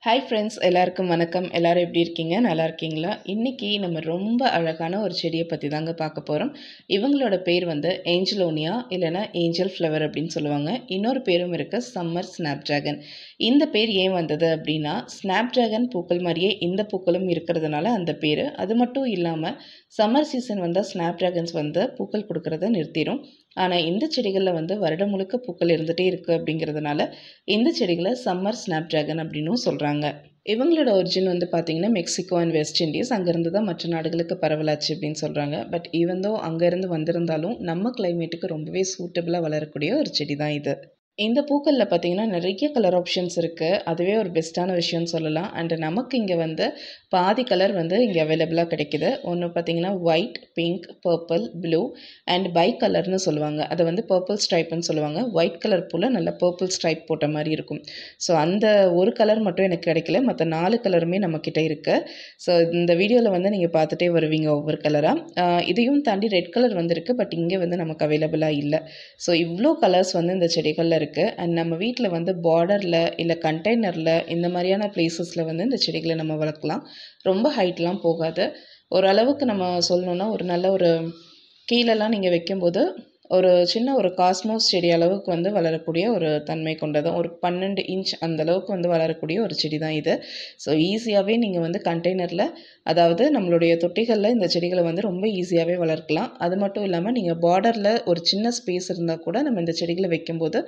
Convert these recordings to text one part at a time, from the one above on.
Hi friends, எல்லாருக்கும் வணக்கம். எல்லாரும் எப்படி இருக்கீங்க? நல்லா இருக்கீங்களா? இன்றைக்கி நம்ம ரொம்ப அழகான ஒரு செடியை பற்றி தாங்க பார்க்க போகிறோம். இவங்களோட பேர் வந்து ஏஞ்சலோனியா இல்லைனா ஏஞ்சல் ஃப்ளவர் அப்படின்னு சொல்லுவாங்க. இன்னொரு பேரும் இருக்குது, சம்மர் ஸ்னாப் ட்ராகன். இந்த பேர் ஏன் வந்தது அப்படின்னா, ஸ்னாப் ட்ராகன் பூக்கள் மாதிரியே இந்த பூக்களும் இருக்கிறதுனால அந்த பேர். அது மட்டும் இல்லாமல் சம்மர் சீசன் வந்தால் ஸ்னாப் ட்ராகன்ஸ் வந்து பூக்கள் கொடுக்கறத நிறுத்திடும். ஆனால் இந்த செடிகளில் வந்து வருடம் முழுக்க பூக்கள் இருந்துகிட்டே இருக்குது அப்படிங்கிறதுனால இந்த செடிகளை சம்மர் ஸ்னாப் ட்ராகன் அப்படின்னும் சொல்கிறாங்க. இவங்களோட ஒரிஜின் வந்து பார்த்திங்கன்னா மெக்சிகோ அண்ட் வெஸ்ட் இண்டீஸ், அங்கேருந்து தான் மற்ற நாடுகளுக்கு பரவலாச்சு அப்படின்னு சொல்கிறாங்க. பட் ஈவன் அங்கேருந்து வந்திருந்தாலும் நம்ம கிளைமேட்டுக்கு ரொம்பவே சூட்டபிளாக வளரக்கூடிய ஒரு செடி தான் இது. இந்த பூக்களில் பார்த்திங்கன்னா நிறைய கலர் ஆப்ஷன்ஸ் இருக்குது. அதுவே ஒரு பெஸ்ட்டான விஷயம்னு சொல்லலாம். அண்டு நமக்கு இங்கே வந்து பாதி கலர் வந்து இங்கே அவைலபிளாக கிடைக்கிது. ஒன்று பார்த்திங்கன்னா white, pink, purple, blue and bi கலர்னு சொல்லுவாங்க. அதை வந்து பர்பிள் ஸ்ட்ரைப்புன்னு சொல்லுவாங்க. ஒயிட் கலர் பூவில் நல்ல பர்பிள் ஸ்ட்ரைப் போட்ட மாதிரி இருக்கும். ஸோ அந்த ஒரு கலர் மட்டும் எனக்கு கிடைக்கல, மற்ற 4 கலருமே நம்மக்கிட்ட இருக்குது. ஸோ இந்த வீடியோவில் வந்து நீங்கள் பார்த்துட்டே வருவீங்க ஒவ்வொரு கலராக. இதையும் தாண்டி ரெட் கலர் வந்துருக்கு, பட் இங்கே வந்து நமக்கு அவைலபிளாக இல்லை. ஸோ இவ்வளோ கலர்ஸ் வந்து இந்த செடிகளில் இருக்குது. அண்ட் நம்ம வீட்டில் வந்து பார்டரில் இல்லை கண்டெய்னரில் இந்த மாதிரியான பிளேசஸில் வந்து இந்த செடிகளை நம்ம வளர்க்கலாம். ரொம்ப ஹைட்லாம் போகாது. ஓரளவுக்கு நம்ம சொல்லணுன்னா ஒரு நல்ல ஒரு கீழெல்லாம் நீங்கள் வைக்கும்போது ஒரு சின்ன ஒரு காஸ்மோஸ் செடி அளவுக்கு வந்து வளரக்கூடிய ஒரு தன்மை கொண்டது. ஒரு 12 இன்ச் அந்த அளவுக்கு வந்து வளரக்கூடிய ஒரு செடி தான் இது. ஸோ ஈஸியாகவே நீங்கள் வந்து கண்டெய்னரில், அதாவது நம்மளுடைய தொட்டிகளில் இந்த செடிகளை வந்து ரொம்ப ஈஸியாகவே வளர்க்கலாம். அது மட்டும் இல்லாமல் நீங்கள் பார்டரில் ஒரு சின்ன ஸ்பேஸ் இருந்தால் கூட நம்ம இந்த செடிகளை வைக்கும்போது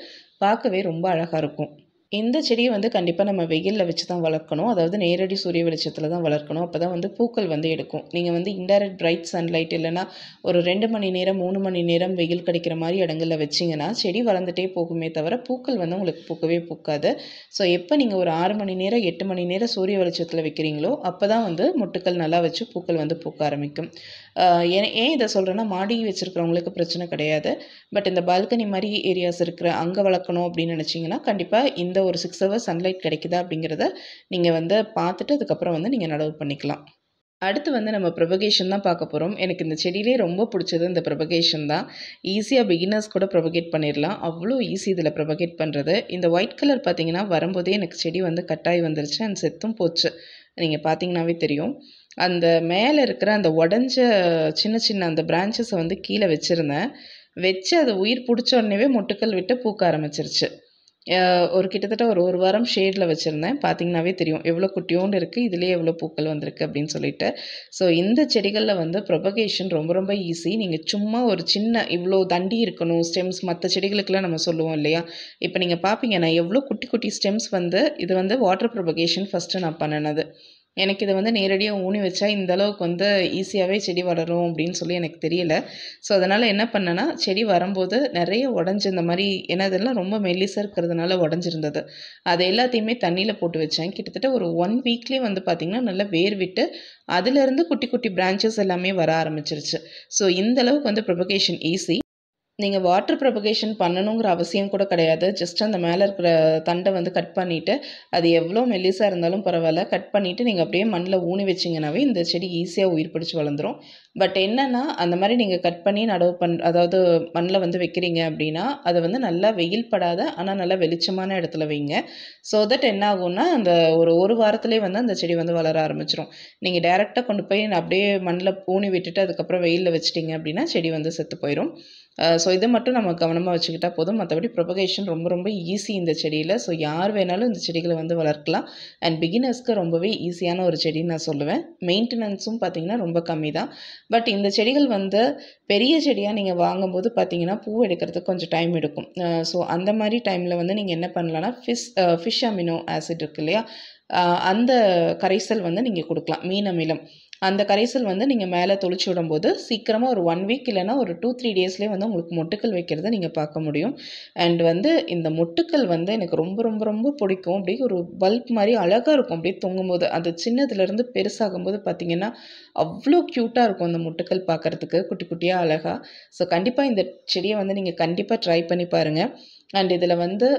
பார்க்கவே ரொம்ப அழகாக இருக்கும். இந்த செடியை வந்து கண்டிப்பாக நம்ம வெயிலில் வச்சு தான் வளர்க்கணும். அதாவது நேரடி சூரிய வெளிச்சத்தில் தான் வளர்க்கணும். அப்போ தான் வந்து பூக்கள் வந்து எடுக்கும். நீங்கள் வந்து இன்டைரக்ட் பிரைட் சன்லைட் இல்லைனா ஒரு 2 மணி நேரம் 3 மணி நேரம் வெயில் கிடைக்கிற மாதிரி இடங்களில் வச்சிங்கன்னா செடி வளர்ந்துட்டே போகுமே தவிர பூக்கள் வந்து உங்களுக்கு பூக்கவே பூக்காது. ஸோ எப்போ நீங்கள் ஒரு 6 மணி நேரம் 8 மணி நேரம் சூரிய வெளிச்சத்தில் வைக்கிறீங்களோ அப்போ தான் வந்து மொட்டுக்கள் நல்லா வச்சு பூக்கள் வந்து பூக்க ஆரம்பிக்கும். ஏன் இதை சொல்கிறேன்னா, மாடி வச்சுருக்கிறவங்களுக்கு பிரச்சனை கிடையாது. பட் இந்த பால்கனி மாதிரி ஏரியாஸ் இருக்கிற அங்கே வளர்க்கணும் அப்படின்னு நினச்சிங்கன்னா கண்டிப்பாக இந்த ஒரு 6 ஹவர்ஸ் சன்லைட் கிடைக்குதா அப்படிங்கிறத நீங்கள் வந்து பார்த்துட்டு அதுக்கப்புறம் வந்து நீங்கள் நடவு பண்ணிக்கலாம். அடுத்து வந்து நம்ம ப்ரொபகேஷன் தான் பார்க்க போகிறோம். எனக்கு இந்த செடியிலே ரொம்ப பிடிச்சது இந்த ப்ரொபகேஷன் தான். ஈஸியாக பிகினர்ஸ் கூட ப்ரொபகேட் பண்ணிடலாம். அவ்வளோ ஈஸி இதில் ப்ரொபகேட் பண்ணுறது. இந்த ஒயிட் கலர் பார்த்திங்கன்னா வரும்போதே எனக்கு செடி வந்து கட்டாயி வந்துருச்சு அண்ட் செத்தும் போச்சு. நீங்கள் பார்த்தீங்கன்னாவே தெரியும். அந்த மேலே இருக்கிற அந்த உடஞ்ச சின்ன சின்ன அந்த பிரான்ச்சஸை வந்து கீழே வச்சுருந்தேன். வச்சு அதை உயிர் பிடிச்ச உடனேவே மொட்டுக்கள் விட்டு பூக்க ஆரம்பிச்சிருச்சு. ஒரு கிட்டத்தட்ட ஒரு வாரம் ஷேடில் வச்சுருந்தேன். பார்த்தீங்கன்னாவே தெரியும் எவ்வளோ குட்டியோண்டு இருக்குது, இதுலேயே எவ்வளோ பூக்கள் வந்திருக்கு அப்படின்னு சொல்லிட்டு. ஸோ இந்த செடிகளில் வந்து ப்ரொபகேஷன் ரொம்ப ரொம்ப ஈஸி. நீங்கள் சும்மா ஒரு சின்ன இவ்வளோ தண்டி இருக்கணும் ஸ்டெம்ஸ், மற்ற செடிகளுக்கெல்லாம் நம்ம சொல்லுவோம் இல்லையா? இப்போ நீங்கள் பார்ப்பீங்க, நான் எவ்வளோ குட்டி குட்டி ஸ்டெம்ஸ் வந்து இது வந்து வாட்டர் ப்ரொபகேஷன் ஃபஸ்ட்டு நான் பண்ணினது. எனக்கு இதை வந்து நேரடியாக ஊனி வச்சா இந்த அளவுக்கு வந்து ஈஸியாகவே செடி வளரும் அப்படின்னு சொல்லி எனக்கு தெரியல. ஸோ அதனால் என்ன பண்ணேன்னா, செடி வரும்போது நிறைய உடஞ்சி இந்த மாதிரி, ஏன்னா இதெல்லாம் ரொம்ப மெல்லிசாக இருக்கிறதுனால உடஞ்சிருந்தது. அதை எல்லாத்தையுமே தண்ணியில் போட்டு வச்சேன். கிட்டத்தட்ட ஒரு 1 வீக்லேயே வந்து பார்த்திங்கன்னா நல்லா வேர் விட்டு அதிலேருந்து குட்டி குட்டி பிரான்ச்சஸ் எல்லாமே வர ஆரம்பிச்சிருச்சு. ஸோ இந்த அளவுக்கு வந்து ப்ரொபகேஷன் ஈஸி. நீங்கள் வாட்டர் ப்ரொபகேஷன் பண்ணணுங்கிற அவசியம் கூட கிடையாது. ஜஸ்ட் அந்த மேலே இருக்கிற தண்டை வந்து கட் பண்ணிவிட்டு, அது எவ்வளோ மெல்லிசாக இருந்தாலும் பரவாயில்ல, கட் பண்ணிவிட்டு நீங்கள் அப்படியே மண்ணில் ஊனி வச்சிங்கனாவே இந்த செடி ஈஸியாக உயிர் பிடிச்சி வளர்ந்துடும். பட் என்னென்னா, அந்த மாதிரி நீங்கள் கட் பண்ணி நடவு அதாவது மண்ணில் வந்து வைக்கிறீங்க அப்படின்னா அதை வந்து நல்லா வெயில் படாத ஆனால் நல்லா வெளிச்சமான இடத்துல வைங்க. ஸோ தட் என்ன ஆகும்னா, அந்த ஒரு வாரத்துலேயே வந்து அந்த செடி வந்து வளர ஆரம்பிச்சிடும். நீங்கள் டேரெக்டாக கொண்டு போய் அப்படியே மண்ணில் ஊனி விட்டுட்டு அதுக்கப்புறம் வெயிலில் வச்சிட்டிங்க அப்படின்னா செடி வந்து செத்து போயிடும். ஸோ இதை மட்டும் நம்ம கவனமாக வச்சுக்கிட்டா போதும். மற்றபடி ப்ரொபகேஷன் ரொம்ப ரொம்ப ஈஸி இந்த செடியில். ஸோ யார் வேணாலும் இந்த செடிகளை வந்து வளர்க்கலாம். அண்ட் பிகினர்ஸ்க்கு ரொம்பவே ஈஸியான ஒரு செடின்னு நான் சொல்லுவேன். மெயின்டெனன்ஸும் பார்த்திங்கன்னா ரொம்ப கம்மி தான். பட் இந்த செடிகள் வந்து பெரிய செடியாக நீங்கள் வாங்கும்போது பார்த்திங்கன்னா பூ எடுக்கிறதுக்கு கொஞ்சம் டைம் எடுக்கும். ஸோ அந்த மாதிரி டைமில் வந்து நீங்கள் என்ன பண்ணலான்னா, ஃபிஷ் அமினோ ஆசிட் இருக்கு இல்லையா, அந்த கரைசல் வந்து நீங்கள் கொடுக்கலாம். மீன் அமிலம் அந்த கரைசல் வந்து நீங்கள் மேலே தொளிச்சு விடும்போது சீக்கிரமாக ஒரு 1 வீக் இல்லைனா ஒரு 2-3 டேஸ்லேயே வந்து உங்களுக்கு மொட்டுக்கள் வைக்கிறத நீங்கள் பார்க்க முடியும். அண்ட் வந்து இந்த மொட்டுக்கள் வந்து எனக்கு ரொம்ப ரொம்ப ரொம்ப பிடிக்கும். அப்படியே ஒரு பல்ப் மாதிரி அழகாக இருக்கும் அப்படியே தொங்கும்போது. அது சின்னதுலேருந்து பெருசாகும்போது பார்த்திங்கன்னா அவ்வளோ க்யூட்டாக இருக்கும் அந்த மொட்டுக்கள் பார்க்குறதுக்கு குட்டி குட்டியாக அழகாக. ஸோ கண்டிப்பாக இந்த செடியை வந்து நீங்கள் கண்டிப்பாக ட்ரை பண்ணி பாருங்கள். அண்ட் இதில் வந்து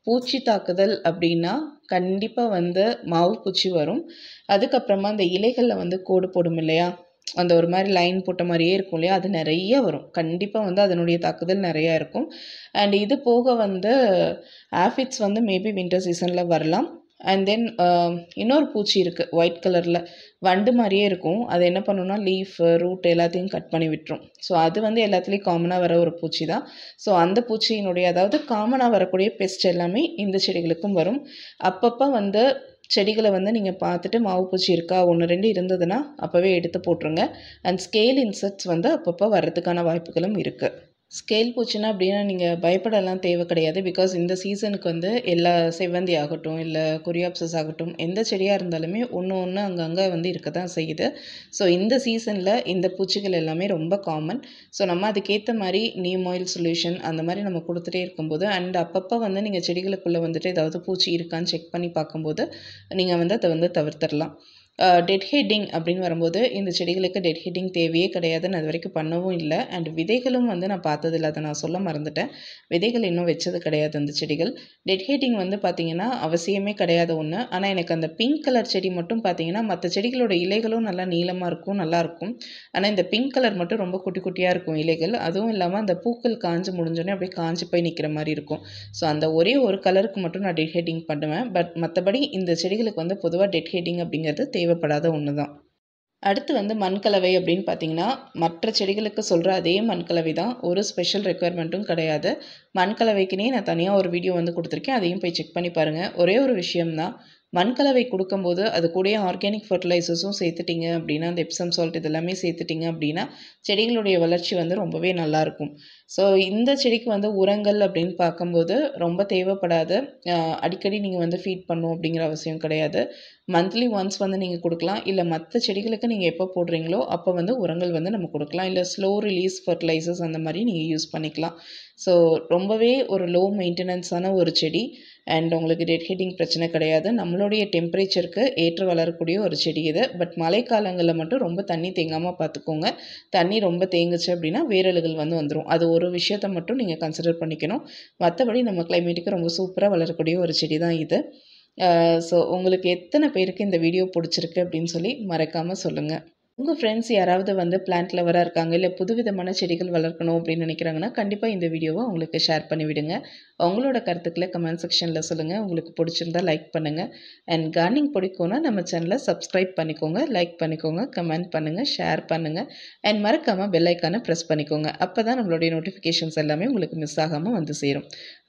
பூச்சி தாக்குதல் அப்படின்னா கண்டிப்பாக வந்து மாவு பூச்சி வரும். அதுக்கப்புறமா அந்த இலைகளில் வந்து கோடு போடும் இல்லையா, அந்த ஒரு மாதிரி லைன் போட்ட மாதிரியே இருக்கும் இல்லையா, அது நிறைய வரும். கண்டிப்பாக வந்து அதனுடைய தாக்குதல் நிறையா இருக்கும். அண்ட் இது போக வந்து ஆஃபிட்ஸ் வந்து மேபி வின்டர் சீசனில் வரலாம். அண்ட் தென் இன்னொரு பூச்சி இருக்குது ஒயிட் கலரில் வண்டு மாதிரியே இருக்கும். அது என்ன பண்ணுன்னா லீஃப் ரூட் எல்லாத்தையும் கட் பண்ணி விட்டுரும். ஸோ அது வந்து எல்லாத்துலேயும் காமனாக வர ஒரு பூச்சி தான். ஸோ அந்த பூச்சியினுடைய அதாவது காமனாக வரக்கூடிய பெஸ்ட் எல்லாமே இந்த செடிகளுக்கும் வரும். அப்பப்போ வந்து செடிகளை வந்து நீங்கள் பார்த்துட்டு மாவு பூச்சி இருக்கா 1 2 இருந்ததுன்னா அப்போவே எடுத்து போட்டுருங்க. அண்ட் ஸ்கேல் இன்செக்ட்ஸ் வந்து அப்பப்போ வர்றதுக்கான வாய்ப்புகளும் இருக்குது. ஸ்கேல் பூச்சின்னா அப்படின்னா நீங்கள் பயப்படலாம் தேவை கிடையாது. பிகாஸ் இந்த சீசனுக்கு வந்து எல்லா செவ்வந்தி ஆகட்டும், இல்லை கொரியாப்சஸ் ஆகட்டும், எந்த செடியாக இருந்தாலுமே ஒன்று ஒன்று அங்கங்கே வந்து இருக்க தான் செய்யுது. ஸோ இந்த சீசனில் இந்த பூச்சிகள் எல்லாமே ரொம்ப காமன். ஸோ நம்ம அதுக்கேற்ற மாதிரி நீம் ஆயில் சொல்யூஷன் அந்த மாதிரி நம்ம கொடுத்துட்டே இருக்கும்போது அண்ட் அப்பப்போ வந்து நீங்கள் செடிகளுக்குள்ளே வந்துட்டு ஏதாவது பூச்சி இருக்கான்னு செக் பண்ணி பார்க்கும்போது நீங்கள் வந்து அதை வந்து தவிர்த்திடலாம். டெட் ஹெட்டிங் அப்படின்னு வரும்போது இந்த செடிகளுக்கு டெட் ஹெட்டிங் தேவையே கிடையாது. நான் அது வரைக்கும் பண்ணவும் இல்லை. அண்ட் விதைகளும் வந்து நான் பார்த்ததில்ல, அதை நான் சொல்ல மறந்துட்டேன். விதைகள் இன்னும் வச்சது கிடையாது அந்த செடிகள். டெட் ஹெட்டிங் வந்து பார்த்திங்கன்னா அவசியமே கிடையாது ஒன்று. ஆனால் எனக்கு அந்த பிங்க் கலர் செடி மட்டும் பார்த்திங்கன்னா மற்ற செடிகளோட இலைகளும் நல்லா நீளமாக இருக்கும், நல்லாயிருக்கும். ஆனால் இந்த பிங்க் கலர் மட்டும் ரொம்ப குட்டி குட்டியாக இருக்கும் இலைகள். அதுவும் இல்லாமல் அந்த பூக்கள் காஞ்சு முடிஞ்சோடனே அப்படியே காஞ்சி போய் நிற்கிற மாதிரி இருக்கும். ஸோ அந்த ஒரே ஒரு கலருக்கு மட்டும் நான் டெட் ஹெட்டிங் பண்ணுவேன். பட் மற்றபடி இந்த செடிகளுக்கு வந்து பொதுவாக டெட் ஹெட்டிங் அப்படிங்கிறது தேவைப்படாத ஒன்று தான். அடுத்து வந்து மண்கலவை அப்படின்னு பார்த்தீங்கன்னா மற்ற செடிகளுக்கு சொல்கிற அதே மண்கலவை தான். ஒரு ஸ்பெஷல் ரெக்குயர்மெண்ட்டும் கிடையாது. மண்கலவைக்குனே நான் தனியாக ஒரு வீடியோ வந்து கொடுத்துருக்கேன். அதையும் போய் செக் பண்ணி பாருங்கள். ஒரே ஒரு விஷயம்தான், மண்கலவை கொடுக்கும்போது அது கூடயே ஆர்கானிக் ஃபர்டிலைசர்ஸும் சேர்த்துட்டிங்க அப்படின்னா அந்த எப்சம் சால்ட் இதெல்லாமே சேர்த்துட்டிங்க அப்படின்னா செடிகளுடைய வளர்ச்சி வந்து ரொம்பவே நல்லாயிருக்கும். ஸோ இந்த செடிக்கு வந்து உரங்கள் அப்படின்னு பார்க்கும்போது ரொம்ப தேவைப்படாது. அடிக்கடி நீங்கள் வந்து ஃபீட் பண்ணணும் அப்படிங்கிற அவசியம் கிடையாது. மந்த்லி ஒன்ஸ் வந்து நீங்கள் கொடுக்கலாம். இல்லை மற்ற செடிகளுக்கு நீங்கள் எப்போ போடுறீங்களோ அப்போ வந்து உரங்கள் வந்து நம்ம கொடுக்கலாம். இல்லை ஸ்லோ ரிலீஸ் ஃபர்டிலைசர்ஸ் அந்த மாதிரி நீங்கள் யூஸ் பண்ணிக்கலாம். ஸோ ரொம்பவே ஒரு லோ மெயின்டெனன்ஸான ஒரு செடி. அண்ட் உங்களுக்கு டெட் ஹெட்டிங் பிரச்சனை கிடையாது. நம்மளுடைய டெம்பரேச்சருக்கு ஏற்று வளரக்கூடிய ஒரு செடி இது. பட் மழைக்காலங்களில் மட்டும் ரொம்ப தண்ணி தேங்காமல் பார்த்துக்கோங்க. தண்ணி ரொம்ப தேங்குச்சு அப்படின்னா வேரலுகள் வந்து வந்துடும். அது ஒரு விஷயத்தை மட்டும் நீங்கள் கன்சிடர் பண்ணிக்கணும். மற்றபடி நம்ம கிளைமேட்டுக்கு ரொம்ப சூப்பராக வளரக்கூடிய ஒரு செடி தான் இது. ஸோ உங்களுக்கு எத்தனை பேருக்கு இந்த வீடியோ பிடிச்சிருக்கு அப்படின்னு சொல்லி மறக்காமல் சொல்லுங்கள். உங்கள் ஃப்ரெண்ட்ஸ் யாராவது வந்து பிளான்ட் லவராக இருக்காங்க, இல்லை புதுவிதமான செடிகள் வளர்க்கணும் அப்படின்னு நினைக்கிறாங்கன்னா கண்டிப்பாக இந்த வீடியோவை அவங்களுக்கு ஷேர் பண்ணி விடுங்க. அவங்களோட கருத்துக்களை கமெண்ட் செக்ஷனில் சொல்லுங்கள். உங்களுக்கு பிடிச்சிருந்தா லைக் பண்ணுங்கள். அண்ட் கார்டனிங் பிடிக்கும்னா நம்ம சேனலை சப்ஸ்கிரைப் பண்ணிக்கோங்க, லைக் பண்ணிக்கோங்க, கமெண்ட் பண்ணுங்கள், ஷேர் பண்ணுங்கள். அண்ட் மறக்காமல் பெல் ஐக்கானை ப்ரெஸ் பண்ணிக்கோங்க. அப்போ தான் நம்மளுடைய நோட்டிஃபிகேஷன்ஸ் எல்லாமே உங்களுக்கு மிஸ் ஆகாமல் வந்து சேரும்.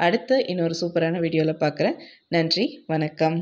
அடுத்து இன்னொரு சூப்பரான வீடியோவில் பார்க்குறேன். நன்றி, வணக்கம்.